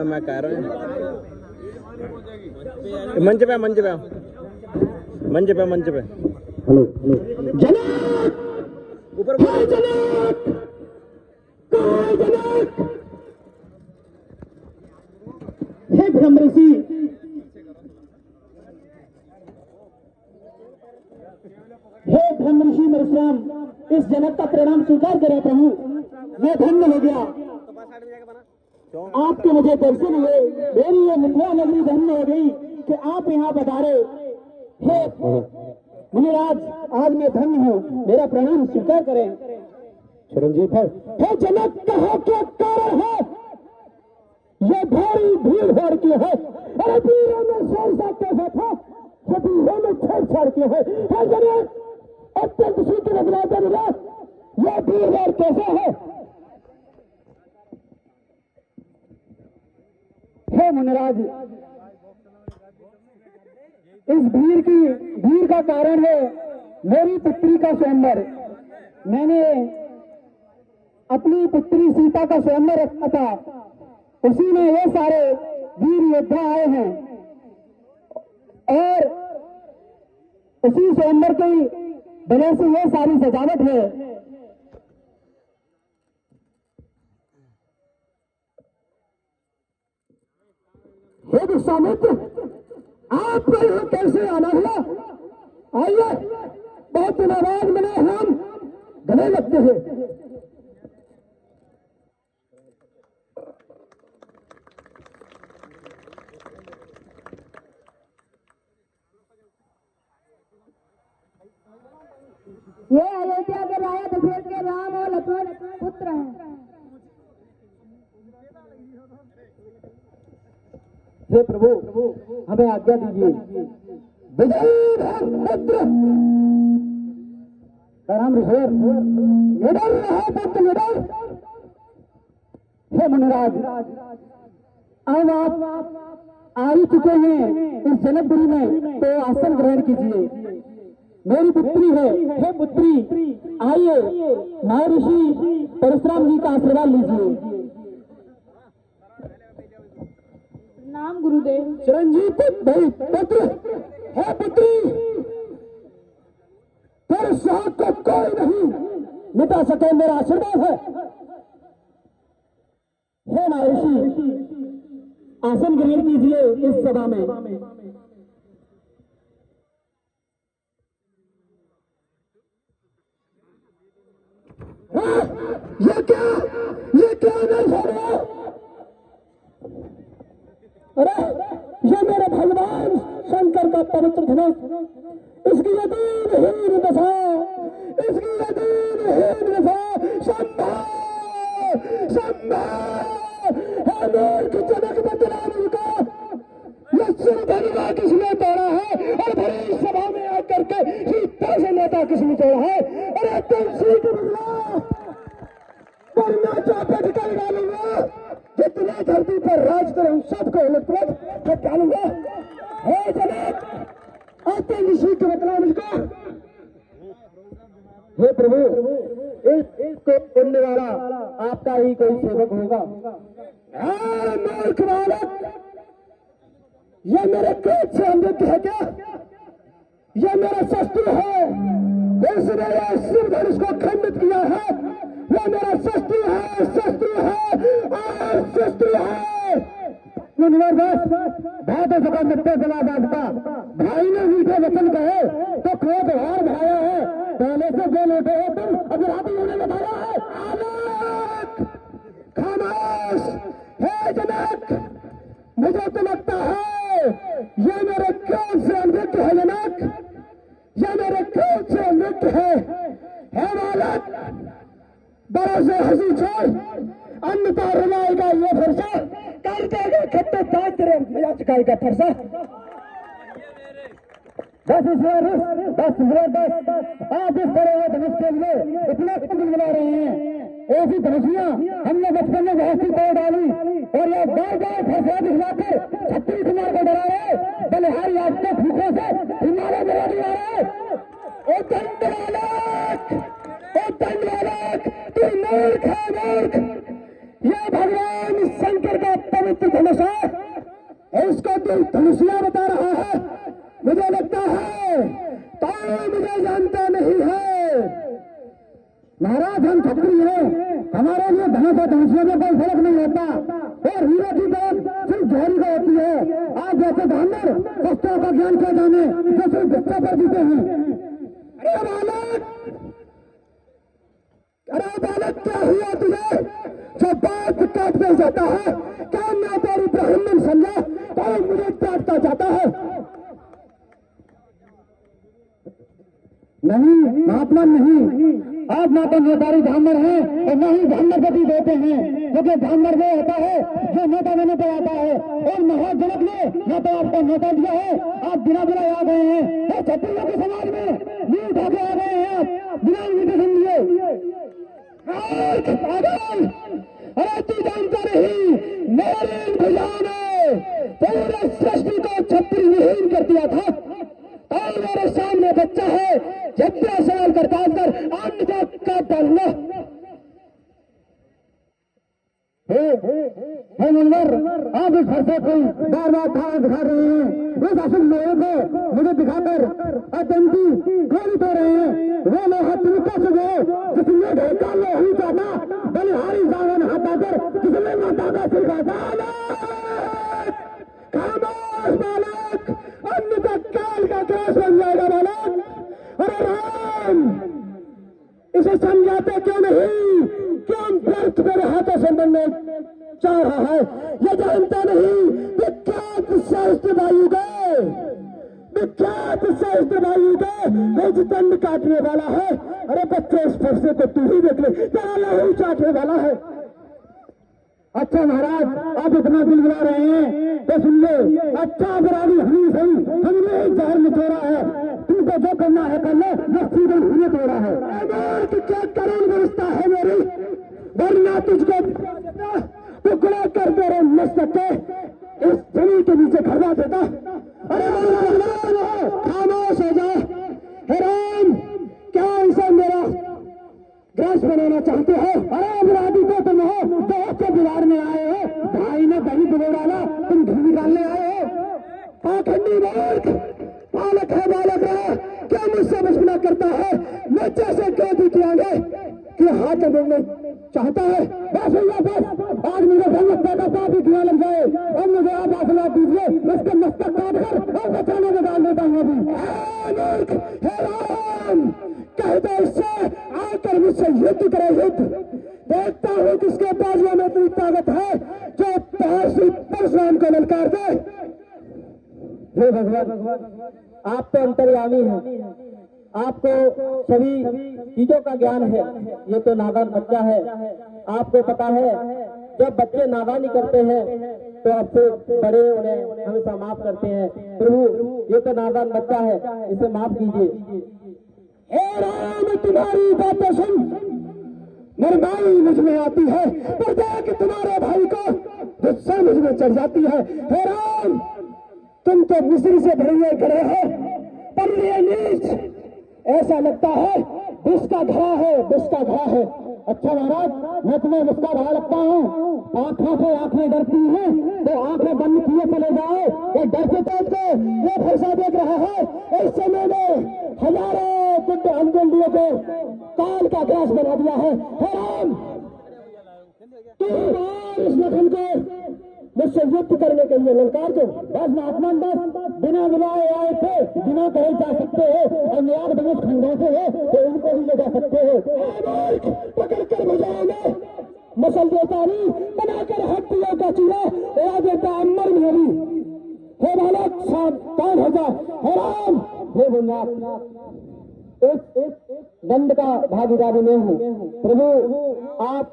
मैं कह रहा हूँ मंच पे मंच पे मंच पे मंच पे हेलो जनक ऊपर जनक जनक हे ब्रह्म ऋषि हे ब्रह्म ऋषि परशुराम इस जनक का प्रणाम स्वीकार करें प्रभु। मैं धन्य हो गया आपके मुझे दर्शन हुए। मेरी ये मिथिला नगरी धन्य हो गई कि आप यहाँ पधारे। हे मुनिराज आज मैं धन्य हूँ मेरा प्रणाम स्वीकार करें। चिरंजीव है हे जनक कहो क्या कारण है ये भारी भीड़ भाड़ की है। अरे वीरों में सहसा कैसा था जब वीरों में छेड़छाड़ की है। हे जनक अत्यंत शीघ्र बदलाव मिला यह भीड़ भाड़ कैसा है। हे मुनिराज इस भीड़ का कारण है मेरी पुत्री का स्वयंवर। मैंने अपनी पुत्री सीता का स्वयंवर रखा था उसी में ये सारे वीर योद्धा आए हैं और उसी स्वयंवर की वजह से ये सारी सजावट है। हे विश्वामित्र आपको यहाँ कैसे आना हुआ। आइए बहुत दिनों बाद मिले हम गले लगते हैं। ये अयोध्या के राजा दशरथ के राम और लक्ष्मण पुत्र हैं। हे प्रभु हमें आज्ञा दीजिए। राम ऋषर निडर रहे पुत्र निडर। हे मुनिराज अब आप आ ही चुके हैं इस जनकपुरी में तो आसन ग्रहण कीजिए। मेरी पुत्री है हे पुत्री आइए महर्षि परशुराम जी का आशीर्वाद लीजिए। नाम गुरुदेव। चिरंजीव पुत्र है पुत्री तेरे साथ को कोई नहीं मिटा सके मेरा आशीर्वाद है। हे महर्षि आसन ग्रहण कीजिए इस सभा में। ये क्या नहीं हो रहा। अरे ये मेरे भगवान शंकर का पवित्र धनुष इसकी यदीनहीन दशा इसकी यदीनहीन दशा मूर्ख जनक बदलाने का ये सिर धनुआ किसने तोड़ा है और भरी सभा में आकर के सीता से नेता किसने तोड़ा है। अरे तुम सीट बदला वरना चौपट कर डालूंगा। जितने धरती पर राज करें सबको उलट मैं डालूंगा। हे जनक अत्यंत शीघ्र बतलाओ मुझको। हे प्रभु इसको सुनने वाला आपका ही कोई सेवक होगा। मूर्ख बालक ये मेरे क्रोध से अमृत है क्या। ये मेरा शस्त्र है इसने यह शिव धनुष को खंडित किया है। वो मेरा शस्त्र है और शस्त्र है। भाई सभा मिट्टे जला बांटता भाई ने मीठे वचन कहे तो क्रोध और भाया है। पहले से जो लेते हो तुम अभी रात होने बताया है। आलोक खामोश। हे जनक मुझे तो लगता है ये मेरे क्रोध से अमृत है। जनक ये मेरे क्रोध से अमृत है। हे बालक बड़ा से हंसी छोड़ अन्यथा रुलाएगा ये फरसा कर देगा खट्टे ताज तेरे मजा चुकाएगा फरसा। बस आप इस तरह धनुष के लिए इतना कुंड बना रहे हैं। ऐसी धनुषियां हमने बचपन में बहुत सी तोड़ डाली और ये बार बार फैसला दिखलाकर छत्तीस कुमार को डरा रहे बलिहारी आज के फूकों से हिमालय में आ रहे। ओ दंड बालक, तू मूर्ख है मूर्ख। ये भगवान शंकर का पवित्र धनुष है, इसको तू धनुषिया बता रहा है। मुझे लगता है तो मुझे जानता नहीं है। महाराज हम क्षत्रिय हैं, हमारे लिए धनुष और धनुषियों में कोई फर्क नहीं होता, और हीरो की तरफ सिर्फ जहरी को होती है। आप जैसे ब्राह्मण शस्त्रों का ज्ञान क्या जाने, जो सिर्फ बच्चा पर जीते हैं। अरे बालक, अरे बालक, क्या हुआ तुझे जो बात काट दे जाता है? क्या मैं तेरी ब्राह्मण समझा तो मुझे काटता जाता है? नहीं महात्मा नहीं, आप ना तो नेतारी ब्राह्मण हैं और न ही ब्राह्मण गति देते हैं, क्योंकि ब्राह्मण वो होता है जो नेता देने पर आता है, और महाजनक ने ना तो आपको नेता दिया है, आप बिना बिना आ गए हैं। तो क्षत्रियों के समाज में नी उठा के आ गए हैं आप बिना इन्विटेशन दिए। अरे तू जानता नहीं, मेरे भैया ने पूरे सृष्टि को क्षत्रिय विहीन कर दिया था, और मेरे सामने बच्चा है, जितना सवाल करता कर अन्न जात का डालना। हे मनवर, आप इस घर से कोई बार बार ठाड़ दिखा रहे हैं। इस अशुभ लोहे को मुझे दिखाकर अत्यंती गोली दे रहे हैं। वो लोहा तुमको से गए जिसने ढेका लोही काटा, बलिहारी सावन हटाकर जिसने माता का सिर काटा। खामोश बालक, अन्न का काल का क्रॉस बन जाएगा बालक। अरे राम, इसे समझाते क्यों नहीं? क्यों व्यर्थ मेरे हाथों से बनने चाह रहा है? ये जानता नहीं विख्यात शास्त्र वायु गए, विख्यात शास्त्र वायु गए निज दंड काटने वाला है। अरे बच्चे, इस फरसे को तू ही देख ले, तेरा लहू चाटने वाला है। अच्छा महाराज, आप इतना दिल बुला रहे हैं तो सुनिए। अच्छा बराबरी हमी सही, हमने ही जहर निचोड़ा है, तुमको जो करना है कर लो, नसीब हमने तोड़ा है। क्या करुण व्यवस्था है मेरी, वरना तुझको टुकड़ा कर तेरे मस्तक के इस जमीन के नीचे खड़ा देता। अरे खामोश हो जा। हे राम, क्या इसे मेरा ग्रास बनाना चाहते हो? अरे अपराधी तो तुम हो, दोस्त के दीवार में आए हो, भाई ने दही बिगड़ डाला, तुम घी निकालने आए हो। पाखंडी मूर्ख, बालक है बालक है, क्या मुझसे मशवरा करता है? नीचे से क्यों दिखाएंगे कि हाथ बोलने चाहता है? बस भैया बस, आज मुझे संगत पैदा पाप ही क्यों लग जाए, और मुझे आप आशीर्वाद दीजिए, इसके मस्तक काट कर और बचाने में डाल देता हूँ अभी। हे राम, कहता इससे आकर मुझसे युद्ध करे, युद्ध। देखता हूँ किसके बाजुओं में इतनी ताकत है जो महर्षि परशुराम को ललकार दे। हे भगवान, आप तो अंतर्यामी हैं, आपको सभी चीजों का ज्ञान है। ये तो नादान बच्चा है, आपको पता है जब बच्चे नादानी करते हैं तो आपसे बड़े उन्हें हमेशा माफ करते हैं। प्रभु, ये तो नादान बच्चा है, इसे माफ कीजिए। हे राम, तुम्हारी बातें सुन मरमाई मुझ में आती है, पर देख तुम्हारे भाई को गुस्सा मुझ में चढ़ जाती है। हे राम, तुम तो मिस्री से भरे हुए खड़े हो, पर ये नीच ऐसा लगता है विष का घड़ा है, विष का घड़ा है। अच्छा महाराज, मैं तुम्हें विष का घड़ा लगता हूँ? आंखों से आंखें डरती हैं तो आंखें बंद किए चले जाओ। ये डर से तो ये फैसा देख रहा है, इस समय में हजारों कुछ अंजलियों को काल का ग्रास बना दिया है। हे राम, इस लखन को मुझसे युद्ध करने के लिए ललकार दो। बस महात्मा, बस बिना बुलाए आए थे, बिना कहे जा सकते हो, और न्याय बने खंडों से हो तो उनको भी ले जा सकते हो। पकड़ कर भुजाओं में मसल देता नहीं, बनाकर हड्डियों का चूल्हा उड़ा देता अमर मेरी। हे बालक, सावधान हो जा। हे राम, हे भोलेनाथ, इस दंड का भागीदारी में हूँ। प्रभु, आप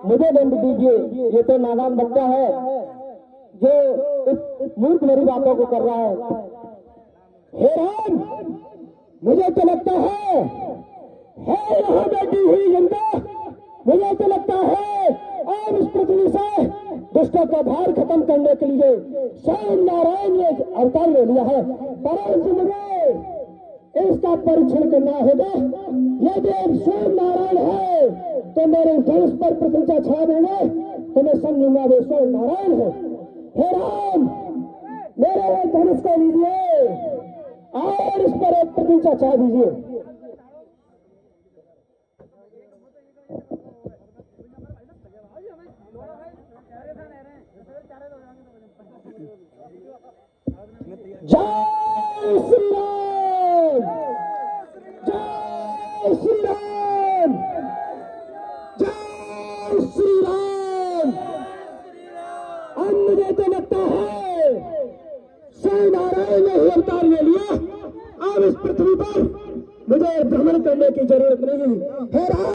मुझे दंड दीजिए। ये तो नादान बच्चा है जो इस मूर्ख मेरी बातों को कर रहा है। हे राम, मुझे तो लगता है यहाँ बैठी हुई जनता, मुझे तो लगता है और इस पृथ्वी से दुष्टों का भार खत्म करने के लिए स्वयं नारायण ने अवतार ले लिया है। परंतु मुझे इसका परीक्षण करना होगा। यदि आप स्वयं नारायण है तो मेरे धनुष पर प्रतिष्ठा छा देंगे तो मैं समझूंगा वे स्वयं नारायण है। हे राम, मेरे एक धनुष को लीजिए और इस पर एक प्रतिष्ठा छा दीजिए। जय श्री राम, जय श्री राम, जय श्री राम। अब मुझे तो लगता है स्वयं नारायण ने ही अवतार ले लिया। अब इस पृथ्वी पर मुझे भ्रमण करने की जरूरत नहीं है।